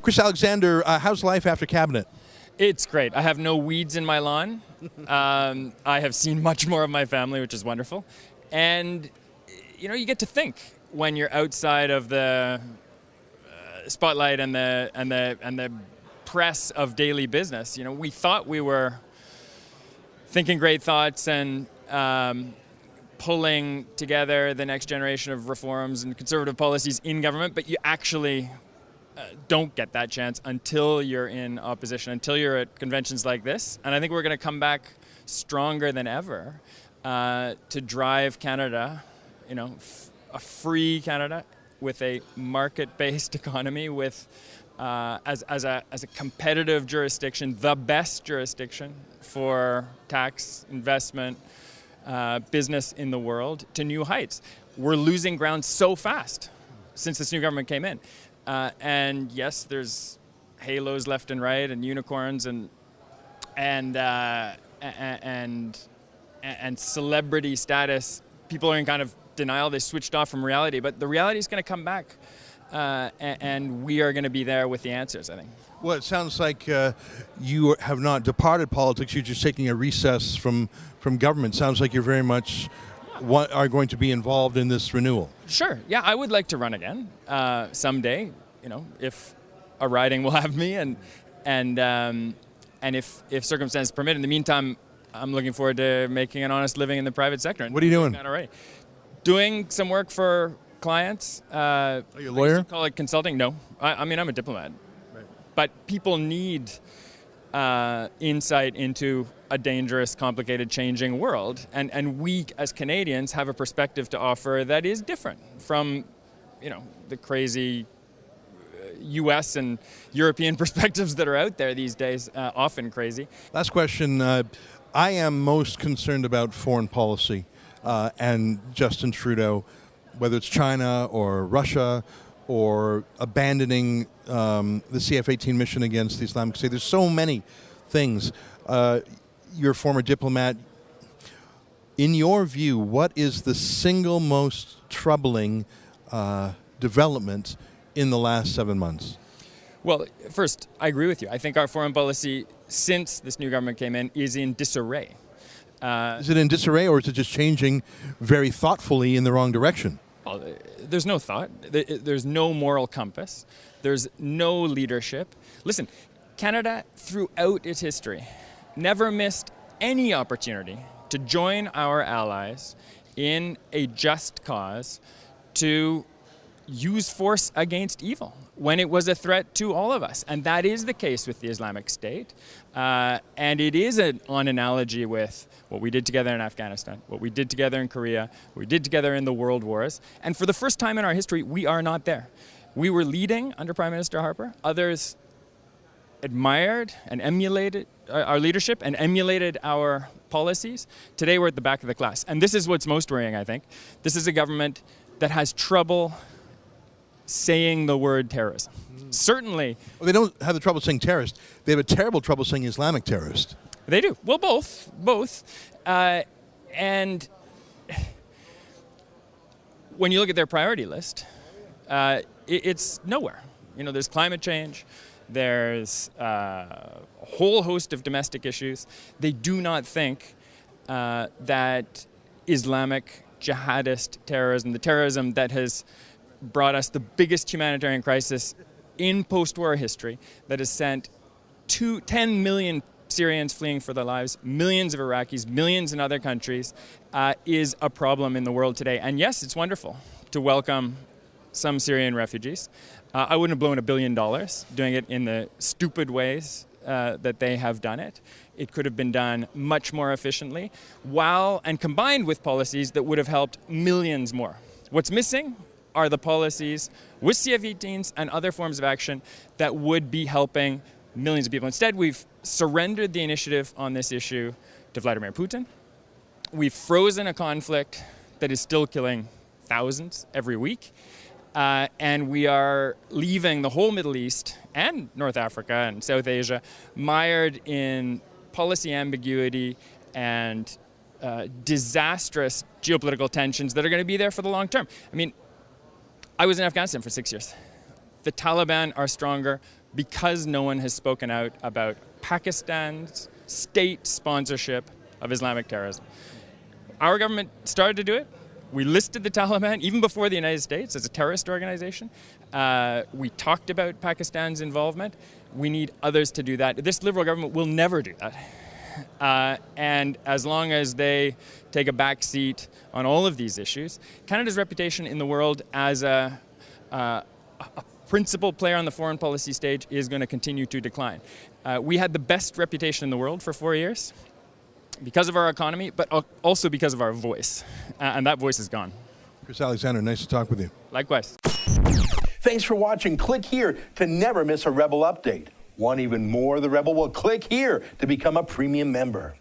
Chris Alexander, how's life after cabinet? It's great. I have no weeds in my lawn. I have seen much more of my family, which is wonderful. And, you get to think when you're outside of the spotlight and the press of daily business. We thought we were thinking great thoughts and pulling together the next generation of reforms and conservative policies in government, but you actually don't get that chance until you're in opposition, until you're at conventions like this. And I think we're going to come back stronger than ever to drive Canada, a free Canada with a market-based economy, with as a competitive jurisdiction, the best jurisdiction for tax, investment, business in the world, to new heights. We're losing ground so fast since this new government came in. And yes, there's halos left and right, and unicorns, and celebrity status. People are in kind of denial. They switched off from reality, but the reality is going to come back, and we are going to be there with the answers, I think. Well, it sounds like you have not departed politics. You're just taking a recess from government. Sounds like you're very much are going to be involved in this renewal. Sure. Yeah, I would like to run again someday. If a riding will have me, and if circumstances permit. In the meantime, I'm looking forward to making an honest living in the private sector. What are you doing? All right. Doing some work for clients. Are you a lawyer? I used to call it consulting. No, I'm a diplomat. Right. But people need insight into a dangerous, complicated, changing world. And we, as Canadians, have a perspective to offer that is different from, the crazy U.S. and European perspectives that are out there these days, often crazy. Last question. I am most concerned about foreign policy and Justin Trudeau, whether it's China or Russia or abandoning the CF-18 mission against the Islamic State. There's so many things. You're a former diplomat. In your view, what is the single most troubling development in the last 7 months? Well, first, I agree with you. I think our foreign policy, since this new government came in, is in disarray. Is it in disarray, or is it just changing very thoughtfully in the wrong direction? Well, there's no thought. There's no moral compass. There's no leadership. Listen, Canada, throughout its history, never missed any opportunity to join our allies in a just cause to use force against evil when it was a threat to all of us. And that is the case with the Islamic State. And it is on analogy with what we did together in Afghanistan, what we did together in Korea, what we did together in the world wars. And for the first time in our history, we are not there. We were leading under Prime Minister Harper. Others admired and emulated our leadership and emulated our policies. Today we're at the back of the class. And this is what's most worrying, I think. This is a government that has trouble saying the word terrorism. Certainly. Well, they don't have the trouble saying terrorist. They have a terrible trouble saying Islamic terrorist. They do. Well, both. And when you look at their priority list, it's nowhere. There's climate change. There's a whole host of domestic issues. They do not think that Islamic jihadist terrorism, the terrorism that has brought us the biggest humanitarian crisis in post-war history, that has sent 10 million Syrians fleeing for their lives, millions of Iraqis, millions in other countries, is a problem in the world today. And yes, it's wonderful to welcome some Syrian refugees. I wouldn't have blown $1 billion doing it in the stupid ways that they have done it. It could have been done much more efficiently, and combined with policies that would have helped millions more. What's missing are the policies with CF-18s and other forms of action that would be helping millions of people. Instead, we've surrendered the initiative on this issue to Vladimir Putin. We've frozen a conflict that is still killing thousands every week. And we are leaving the whole Middle East and North Africa and South Asia mired in policy ambiguity and disastrous geopolitical tensions that are going to be there for the long term. I mean, I was in Afghanistan for 6 years. The Taliban are stronger because no one has spoken out about Pakistan's state sponsorship of Islamic terrorism. Our government started to do it. We listed the Taliban, even before the United States, as a terrorist organization. We talked about Pakistan's involvement. We need others to do that. This Liberal government will never do that. And as long as they take a back seat on all of these issues, Canada's reputation in the world as a principal player on the foreign policy stage is going to continue to decline. We had the best reputation in the world for 4 years because of our economy, but also because of our voice. And that voice is gone. Chris Alexander, nice to talk with you. Likewise. Thanks for watching. Click here to never miss a Rebel update. Want even more of the Rebel? Well, click here to become a premium member.